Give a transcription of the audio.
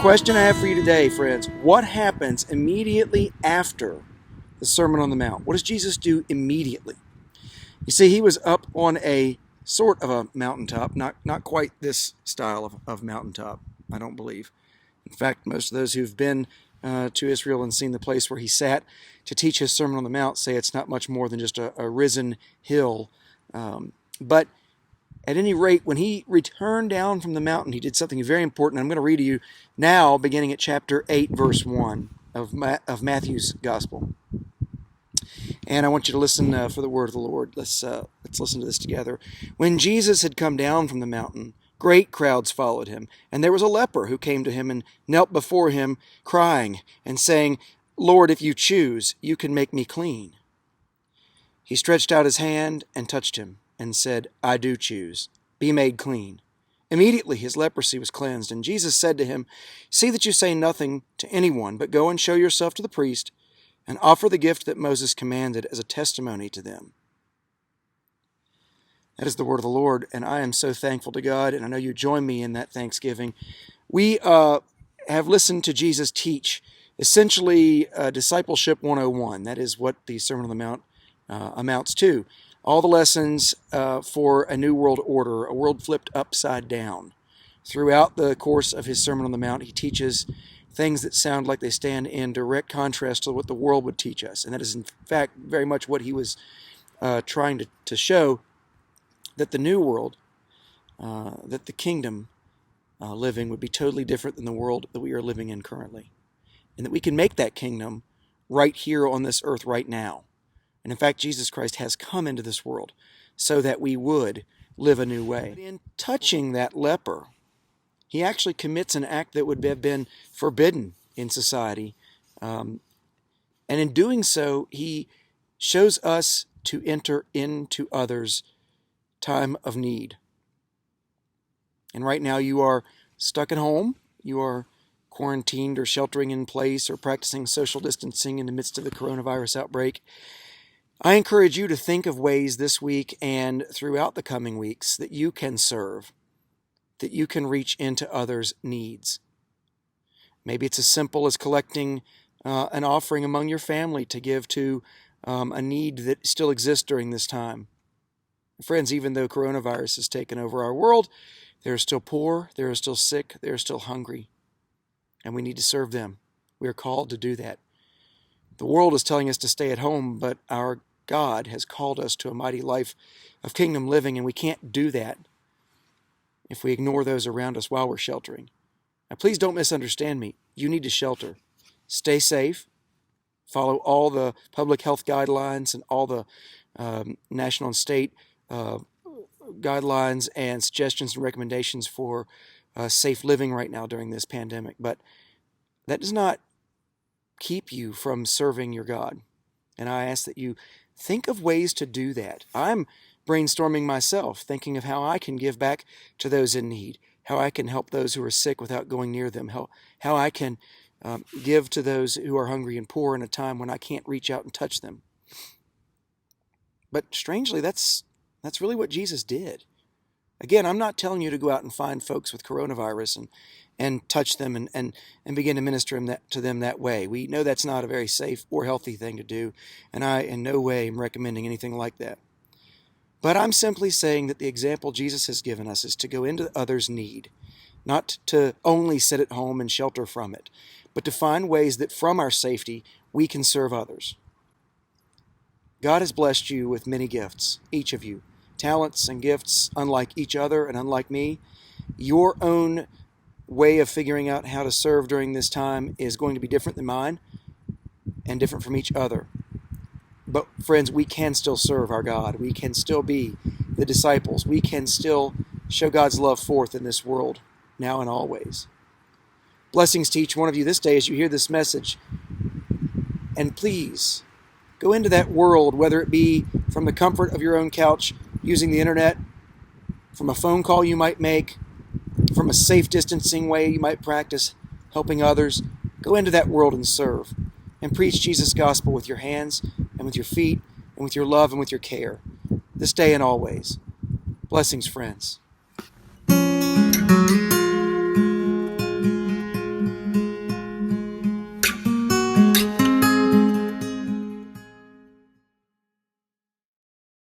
question I have for you today, friends, what happens immediately after the Sermon on the Mount? What does Jesus do immediately? You see, he was up on a sort of a mountaintop, not quite this style of mountaintop, I don't believe. In fact, most of those who've been to Israel and seen the place where he sat to teach his Sermon on the Mount say it's not much more than just a risen hill. But at any rate, when he returned down from the mountain, he did something very important. I'm going to read to you now, beginning at chapter 8, verse 1 of Matthew's Gospel. And I want you to listen for the word of the Lord. Let's listen to this together. When Jesus had come down from the mountain, great crowds followed him, and there was a leper who came to him and knelt before him, crying and saying, "Lord, if you choose, you can make me clean." He stretched out his hand and touched him, and said, "I do choose. Be made clean." Immediately his leprosy was cleansed, and Jesus said to him, "See that you say nothing to anyone, but go and show yourself to the priest, and offer the gift that Moses commanded as a testimony to them." That is the word of the Lord, and I am so thankful to God, and I know you join me in that thanksgiving. We have listened to Jesus teach, essentially Discipleship 101. That is what the Sermon on the Mount amounts to. All the lessons for a new world order, a world flipped upside down. Throughout the course of his Sermon on the Mount, he teaches things that sound like they stand in direct contrast to what the world would teach us. And that is, in fact, very much what he was trying to show, that the new world, that the kingdom living would be totally different than the world that we are living in currently. And that we can make that kingdom right here on this earth right now. And in fact, Jesus Christ has come into this world so that we would live a new way. But in touching that leper, he actually commits an act that would have been forbidden in society. And in doing so, he shows us to enter into others' time of need. And right now you are stuck at home. You are quarantined or sheltering in place or practicing social distancing in the midst of the coronavirus outbreak. I encourage you to think of ways this week and throughout the coming weeks that you can serve, that you can reach into others' needs. Maybe it's as simple as collecting an offering among your family to give to a need that still exists during this time. Friends, even though coronavirus has taken over our world, there are still poor, there are still sick, there are still hungry, and we need to serve them. We are called to do that. The world is telling us to stay at home, but our God has called us to a mighty life of kingdom living, and we can't do that if we ignore those around us while we're sheltering. Now, please don't misunderstand me. You need to shelter. Stay safe. Follow all the public health guidelines and all the national and state guidelines and suggestions and recommendations for safe living right now during this pandemic. But that does not keep you from serving your God. And I ask that you think of ways to do that. I'm brainstorming myself, thinking of how I can give back to those in need, how I can help those who are sick without going near them, how I can give to those who are hungry and poor in a time when I can't reach out and touch them. But strangely, that's really what Jesus did. Again, I'm not telling you to go out and find folks with coronavirus and touch them and begin to minister to them that way. We know that's not a very safe or healthy thing to do, and I in no way am recommending anything like that. But I'm simply saying that the example Jesus has given us is to go into others' need, not to only sit at home and shelter from it, but to find ways that from our safety we can serve others. God has blessed you with many gifts, each of you, talents and gifts unlike each other and unlike me. Your own way of figuring out how to serve during this time is going to be different than mine and different from each other. But friends, we can still serve our God. We can still be the disciples. We can still show God's love forth in this world, now and always. Blessings to each one of you this day as you hear this message. And please, go into that world, whether it be from the comfort of your own couch, using the internet, from a phone call you might make, from a safe distancing way you might practice helping others. Go into that world and serve. And preach Jesus' gospel with your hands and with your feet and with your love and with your care, this day and always. Blessings, friends.